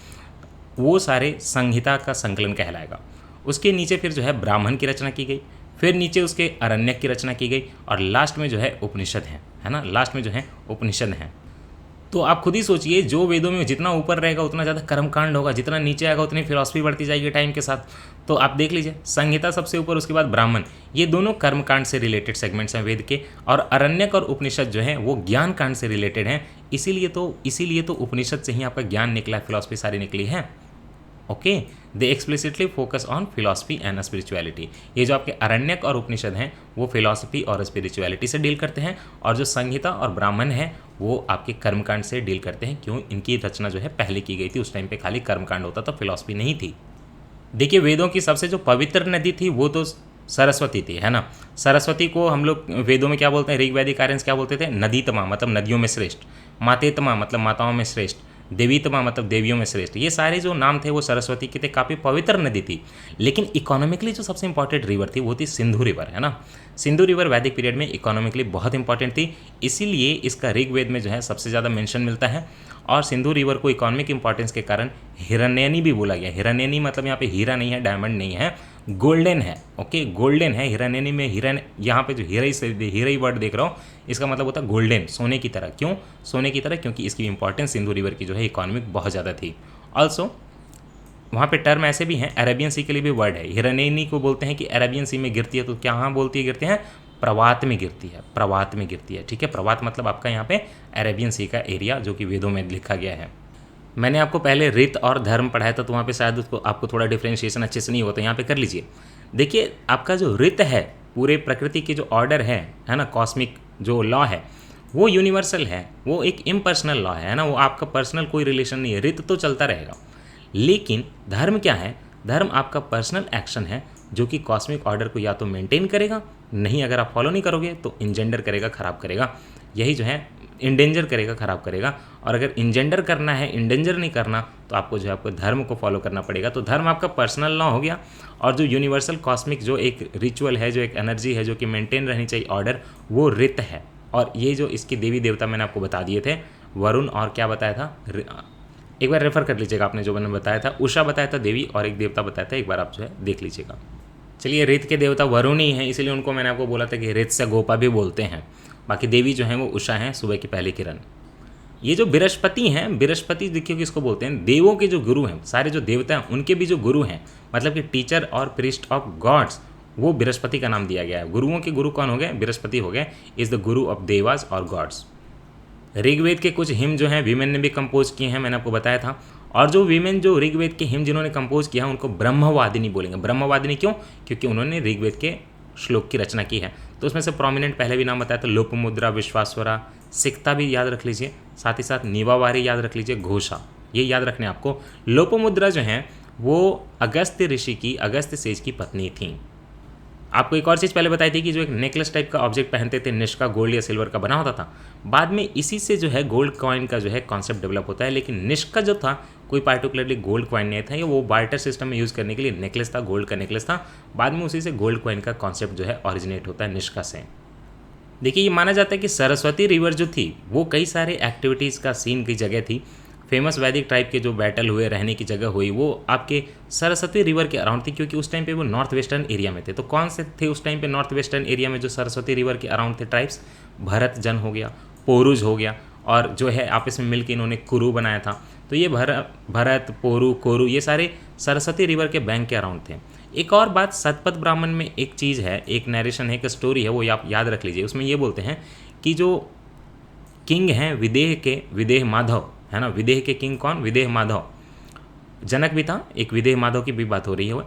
वो सारे संहिता का संकलन कहलाएगा। उसके नीचे फिर जो है ब्राह्मण की रचना की गई, फिर नीचे उसके अरण्यक की रचना की गई और लास्ट में जो है उपनिषद है ना, लास्ट में जो है उपनिषद हैं। तो आप खुद ही सोचिए, जो वेदों में जितना ऊपर रहेगा उतना ज़्यादा कर्मकांड होगा, जितना नीचे आएगा उतनी फिलॉसफी बढ़ती जाएगी टाइम के साथ। तो आप देख लीजिए, संहिता सबसे ऊपर, उसके बाद ब्राह्मण, ये दोनों कर्मकांड से रिलेटेड सेगमेंट्स हैं वेद के। और अरण्यक और उपनिषद जो हैं वो ज्ञान कांड से रिलेटेड हैं। इसीलिए तो उपनिषद से ही आपका ज्ञान निकला है, फिलॉसफी सारी निकली है। Okay, they explicitly focus on philosophy and spirituality. ये जो आपके अरण्यक और उपनिषद हैं वो फिलॉसफी और स्पिरिचुअलिटी से डील करते हैं, और जो संहिता और ब्राह्मण है वो आपके कर्मकांड से डील करते हैं। क्यों? इनकी रचना जो है पहले की गई थी, उस टाइम पे खाली कर्मकांड होता था, फिलॉसफी नहीं थी। देखिए, वेदों की सबसे जो पवित्र नदी थी वो तो सरस्वती थी, है ना। सरस्वती को हम लोग वेदों में क्या बोलते हैं? ऋग्वैदिक आर्यंस क्या बोलते थे? नदीतमा, मतलब नदियों में श्रेष्ठ। मातेतमा मतलब माताओं में श्रेष्ठ। देवीतमा मतलब देवियों में श्रेष्ठ। ये सारे जो नाम थे वो सरस्वती के थे, काफ़ी पवित्र नदी थी। लेकिन इकोनॉमिकली जो सबसे इंपॉर्टेंट रिवर थी वो थी सिंधु रिवर, है ना। सिंधु रिवर वैदिक पीरियड में इकोनॉमिकली बहुत इंपॉर्टेंट थी, इसीलिए इसका ऋग्वेद में जो है सबसे ज़्यादा मेंशन मिलता है। और सिंधु रिवर को इकोनॉमिक इंपॉर्टेंस के कारण हिरण्यनी भी बोला गया। हिरण्यनी मतलब यहाँ पे हीरा नहीं है, डायमंड नहीं है, गोल्डन है। ओके, गोल्डन है। हिरण्यनी में हिरन, यहाँ पे जो हीरा वर्ड देख रहा हूँ इसका मतलब होता है गोल्डन, सोने की तरह। क्यों सोने की तरह? क्योंकि इसकी इंपॉर्टेंस सिंधु रिवर की जो है इकोनॉमिक बहुत ज़्यादा थी। ऑल्सो वहाँ पे टर्म ऐसे भी हैं, अरेबियन सी के लिए भी वर्ड है। हिरण्यनी को बोलते हैं कि अरेबियन सी में गिरती है, तो कहाँ बोलती है गिरते हैं? प्रवात में गिरती है, प्रवात में गिरती है। ठीक है, प्रवात मतलब आपका यहाँ पे अरेबियन सी का एरिया जो कि वेदों में लिखा गया है। मैंने आपको पहले रित और धर्म पढ़ाया था, तो वहाँ पे शायद उसको आपको थोड़ा डिफ्रेंशिएशन अच्छे से नहीं होता, यहाँ पे कर लीजिए। देखिए, आपका जो रित है, पूरे प्रकृति की जो ऑर्डर है ना, कॉस्मिक जो लॉ है, वो यूनिवर्सल है, वो एक इम्पर्सनल लॉ है ना, वो आपका पर्सनल कोई रिलेशन नहीं है, रित तो चलता रहेगा। लेकिन धर्म क्या है? धर्म आपका पर्सनल एक्शन है जो कि कॉस्मिक ऑर्डर को या तो मेंटेन करेगा, नहीं अगर आप फॉलो नहीं करोगे तो इंजेंडर करेगा, ख़राब करेगा, यही जो है इंडेंजर करेगा, ख़राब करेगा। और अगर इंजेंडर करना है, इंडेंजर नहीं करना, तो आपको जो है आपको धर्म को फॉलो करना पड़ेगा। तो धर्म आपका पर्सनल लॉ हो गया, और जो यूनिवर्सल कॉस्मिक जो एक रिचुअल है, जो एक एनर्जी है जो कि मेंटेन रहनी चाहिए ऑर्डर, वो रित है। और ये जो इसके देवी देवता मैंने आपको बता दिए थे, वरुण और क्या बताया था, एक बार रेफर कर लीजिएगा, आपने जो मैंने बताया था, उषा बताया था देवी, और एक देवता बताया था, एक बार आप जो है देख लीजिएगा। चलिए, रित के देवता वरुण ही हैं, इसलिए उनको मैंने आपको बोला था कि रित से गोपा भी बोलते हैं। बाकी देवी जो हैं वो उषा हैं, सुबह की पहली किरण। ये जो बृहस्पति हैं, बृहस्पति देखिए किसको बोलते हैं, देवों के जो गुरु हैं, सारे जो देवता हैं उनके भी जो गुरु हैं, मतलब कि टीचर और प्रीस्ट ऑफ गॉड्स, वो बृहस्पति का नाम दिया गया है। गुरुओं के गुरु कौन हो गए? बृहस्पति हो गए, is the Guru of Dewas और गॉड्स। ऋग्वेद के कुछ हिम जो हैं वीमेन ने भी कंपोज किए हैं, मैंने आपको बताया था। और जो वीमेन जो ऋग्वेद के हिम जिन्होंने कंपोज किया उनको ब्रह्मवादिनी बोलेंगे। ब्रह्मवादिनी क्यों? क्योंकि उन्होंने ऋग्वेद के श्लोक की रचना की है। तो उसमें से प्रोमिनेंट पहले भी नाम बताया था, लोपमुद्रा, विश्वास्वरा, सिक्ता भी याद रख लीजिए, साथ ही साथ नीवावारी याद रख लीजिए, घोषा, ये याद रखने आपको। लोपमुद्रा जो हैं वो अगस्त्य ऋषि की, अगस्त्य सेज की पत्नी थी। आपको एक और चीज़ पहले बताई थी कि जो एक नेकलेस टाइप का ऑब्जेक्ट पहनते थे, निष्का गोल्ड या सिल्वर का बना होता था। बाद में इसी से जो है गोल्ड कॉइन का जो है कॉन्सेप्ट डेवलप होता है, लेकिन निष्का जो था कोई पार्टिकुलरली गोल्ड कॉइन नहीं था, ये वो बार्टर सिस्टम में यूज़ करने के लिए नेकलेस था, गोल्ड का नेकलेस था। बाद में उसी से गोल्ड कॉइन का कॉन्सेप्ट जो है ऑरिजिनेट होता है निष्का से। देखिए, ये माना जाता है कि सरस्वती रिवर जो थी वो कई सारे एक्टिविटीज़ का सीन की जगह थी। फेमस वैदिक ट्राइब के जो बैटल हुए, रहने की जगह हुई, वो आपके सरस्वती रिवर के अराउंड थी, क्योंकि उस टाइम पे वो नॉर्थ वेस्टर्न एरिया में थे। तो कौन से थे उस टाइम पे नॉर्थ वेस्टर्न एरिया में जो सरस्वती रिवर के अराउंड थे ट्राइब्स? भरत जन हो गया, पोरुज हो गया, और जो है आपस में मिलकर इन्होंने कुरु बनाया था। तो ये भरत, पोरू, कोरू, ये सारे सरस्वती रिवर के बैंक के अराउंड थे। एक और बात, सतपथ ब्राह्मण में एक चीज़ है, एक नरेशन है, एक स्टोरी है, वो आप याद रख लीजिए। उसमें ये बोलते हैं कि जो किंग हैं विदेह के, विदेह माधव है ना, विदेह के किंग कौन? विदेह माधव। जनक भी था, एक विदेह माधव की भी बात हो रही है।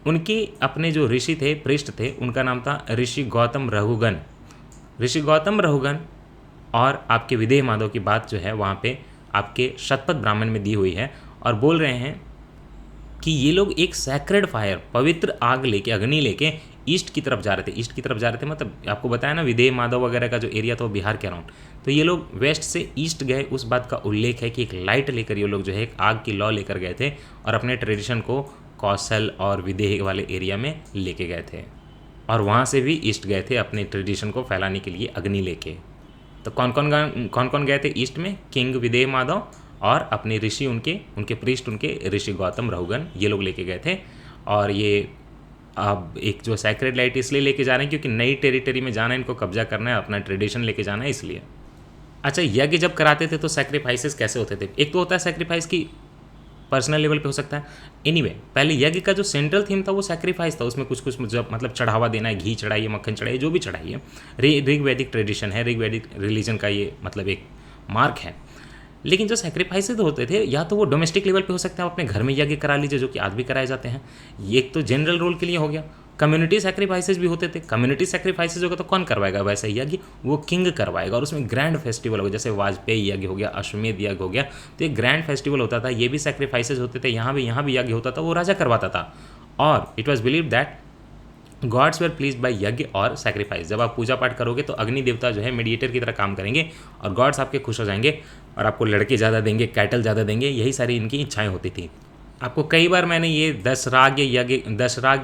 उनकी अपने जो ऋषि थे, पृष्ठ थे, उनका नाम था ऋषि गौतम रघुगन। ऋषि गौतम रघुगन और आपके विदेह माधव की बात जो है वहाँ पे आपके शतपथ ब्राह्मण में दी हुई है, और बोल रहे हैं कि ये लोग एक सैक्रेड फायर, पवित्र आग लेके, अग्नि लेके ईस्ट की तरफ जा रहे थे। ईस्ट की तरफ जा रहे थे मतलब आपको बताया ना, विदेह माधव वगैरह का जो एरिया था वो बिहार के अराउंड। तो ये लोग वेस्ट से ईस्ट गए, उस बात का उल्लेख है कि एक लाइट लेकर ये लोग जो है एक आग की लौ लेकर गए थे, और अपने ट्रेडिशन को कौशल और विदेह वाले एरिया में लेके गए थे, और वहाँ से भी ईस्ट गए थे अपने ट्रेडिशन को फैलाने के लिए अग्नि लेके। तो कौन कौन गए थे ईस्ट में? किंग विदेह माधव और अपने ऋषि, उनके प्रीस्ट, उनके ऋषि गौतम रघुगन, ये लोग लेके गए थे। और ये अब एक जो सैक्रेड लाइट इसलिए लेके जा रहे हैं क्योंकि नई टेरिटरी में जाना है, इनको कब्जा करना है, अपना ट्रेडिशन लेके जाना है, इसलिए। अच्छा, यज्ञ जब कराते थे तो सैक्रिफाइसेस कैसे होते थे? एक तो होता है सैक्रिफाइस की पर्सनल लेवल पे हो सकता है। एनीवे, पहले यज्ञ का जो सेंट्रल थीम था वो सैक्रिफाइस था। उसमें कुछ मतलब चढ़ावा देना है, घी चढ़ाइए, मक्खन चढ़ाइए, जो भी चढ़ाइए। ऋग्वैदिक ट्रेडिशन है, ऋग्वैदिक रिलीजन का ये मतलब एक मार्क है। लेकिन जो सैक्रिफाइसेज होते थे, या तो वो डोमेस्टिक लेवल पे हो सकते हैं, आप अपने घर में यज्ञ करा लीजिए, जो कि आज भी कराए जाते हैं। ये एक तो जनरल रोल के लिए हो गया। कम्युनिटी सैक्रिफाइसेज भी होते थे। कम्युनिटी सैक्रिफाइसेज होगा तो कौन करवाएगा वैसे यज्ञ? वो किंग करवाएगा, और उसमें ग्रैंड फेस्टिवल होगा, जैसे वाजपेयी यज्ञ हो गया, अश्वमेध यज्ञ हो गया। तो एक ग्रैंड फेस्टिवल होता था, ये भी सैक्रिफाइसेज होते थे। यहाँ भी यज्ञ होता था, वो राजा करवाता था। और it was believe that gods were please by yagya और सैक्रिफाइस। जब आप पूजा पाठ करोगे तो अग्नि देवता जो है मीडिएटर की तरह काम करेंगे, और गॉड्स आपके खुश हो जाएंगे, और आपको लड़के ज़्यादा देंगे, कैटल ज़्यादा देंगे। यही सारी इनकी इच्छाएं होती थी। आपको कई बार मैंने ये दशराग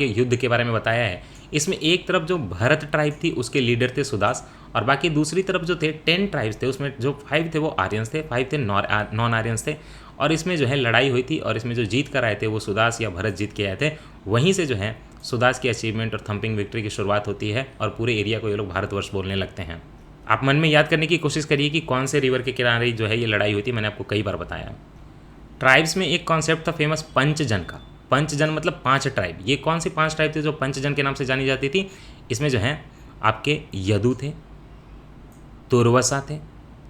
युद्ध के बारे में बताया है। इसमें एक तरफ जो भरत ट्राइब थी उसके लीडर थे सुदास, और बाकी दूसरी तरफ जो थे 10 ट्राइब्स थे, उसमें जो 5 थे वो आर्यंस थे, 5 थे नॉन आर्यंस थे। और इसमें जो है लड़ाई हुई थी, और इसमें जो जीत कर आए थे वो सुदास या भरत जीत के आए थे। वहीं से जो है सुदास की अचीवमेंट और थंपिंग विक्ट्री की शुरुआत होती है, और पूरे एरिया को ये लोग भारतवर्ष बोलने लगते हैं। आप मन में याद करने की कोशिश करिए कि कौन से रिवर के किनारे जो है ये लड़ाई हुई थी। मैंने आपको कई बार बताया। ट्राइब्स में एक कॉन्सेप्ट था फेमस पंचजन का। पंचजन मतलब 5 ट्राइब। ये कौन सी 5 ट्राइब थे जो पंचजन के नाम से जानी जाती थी? इसमें जो है आपके यदु थे, तुर्वसा थे,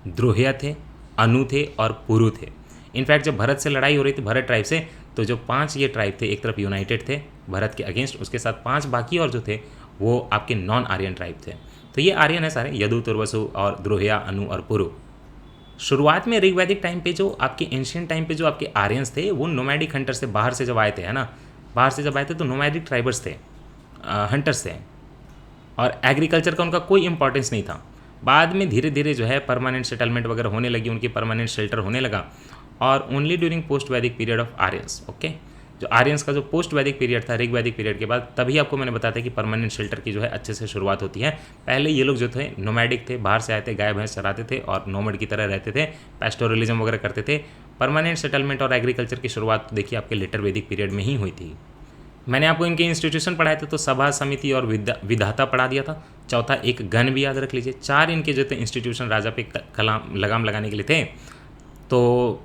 द्रोह्य थे, अनु थे और पुरु थे। इनफैक्ट जब भरत से लड़ाई हो रही थी, भरत ट्राइब से, तो जो 5 ये ट्राइब थे एक तरफ यूनाइटेड थे भरत के अगेंस्ट, उसके साथ 5 बाकी और जो थे वो आपके नॉन आर्यन ट्राइब थे। तो ये आर्यन है सारे, यदु, तुर्वसु और द्रोहिया, अनु और पुरु। शुरुआत में ऋग्वैदिक टाइम पे जो आपके एंशियंट टाइम पे जो आपके आर्यंस थे वो नोमैडिक हंटर से बाहर से जब आए थे, है ना, बाहर से जब आए थे तो नोमैडिक ट्राइबर्स थे, हंटर्स थे, और एग्रीकल्चर का उनका कोई इंपॉर्टेंस नहीं था। बाद में धीरे धीरे जो है परमानेंट सेटलमेंट वगैरह होने लगी, उनकी परमानेंट शेल्टर होने लगा, और ओनली ड्यूरिंग पोस्ट वैदिक पीरियड ऑफ आर्यंस। ओके, जो आर्यंस का जो पोस्ट वैदिक पीरियड था, ऋग वैदिक पीरियड के बाद, तभी आपको मैंने बताया था कि परमानेंट शेल्टर की जो है अच्छे से शुरुआत होती है। पहले ये लोग जो थे नोमैडिक थे, बाहर से आए थे, गाय भैंस चराते थे और नोमैड की तरह रहते थे, पैस्टोरलिज्म वगैरह करते थे। परमानेंट सेटलमेंट और एग्रीकल्चर की शुरुआत देखिए आपके लेटर वैदिक पीरियड में ही हुई थी। मैंने आपको इनके इंस्टीट्यूशन पढ़ाए थे, तो सभा, समिति और विधाता पढ़ा दिया था। चौथा एक गण भी याद रख लीजिए। 4 इनके जो थे इंस्टीट्यूशन राजा पे लगाम लगाने के लिए थे। तो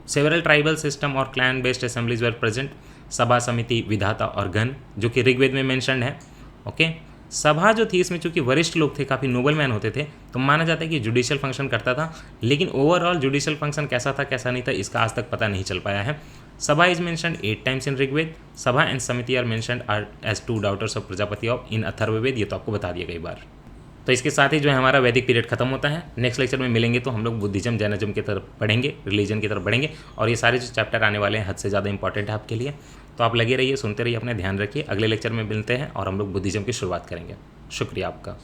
सेवरल ट्राइबल सिस्टम और clan based assemblies were present, sabha, samiti, विधाता और गण, जो कि ऋग्वेद में मेंशन्ड है। ओके, सभा जो थी इसमें चूंकि वरिष्ठ लोग थे, काफ़ी नोबल मैन होते थे, तो माना जाता है कि जुडिशियल फंक्शन करता था, लेकिन ओवरऑल जुडिशियल फंक्शन कैसा था कैसा नहीं था इसका आज तक पता नहीं चल पाया है। Sabha is mentioned 8 times in Rigveda. Sabha and Samiti are mentioned as 2 daughters of Prajapati of in Atharvaveda, ये तो आपको बता दिया कई बार। तो इसके साथ ही जो है हमारा वैदिक पीरियड खत्म होता है। नेक्स्ट लेक्चर में मिलेंगे तो हम लोग बुद्धिज्म, जैनिज्म की तरफ पढ़ेंगे, रिलीजन की तरफ बढ़ेंगे, और ये सारे जो चैप्टर आने वाले हैं हद से ज़्यादा इंपॉर्टेंट है आपके लिए। तो आप लगे रहिए, सुनते रहिए, अपने ध्यान रखिए। अगले लेक्चर में मिलते हैं और हम लोग बुद्धिज्म की शुरुआत करेंगे। शुक्रिया आपका।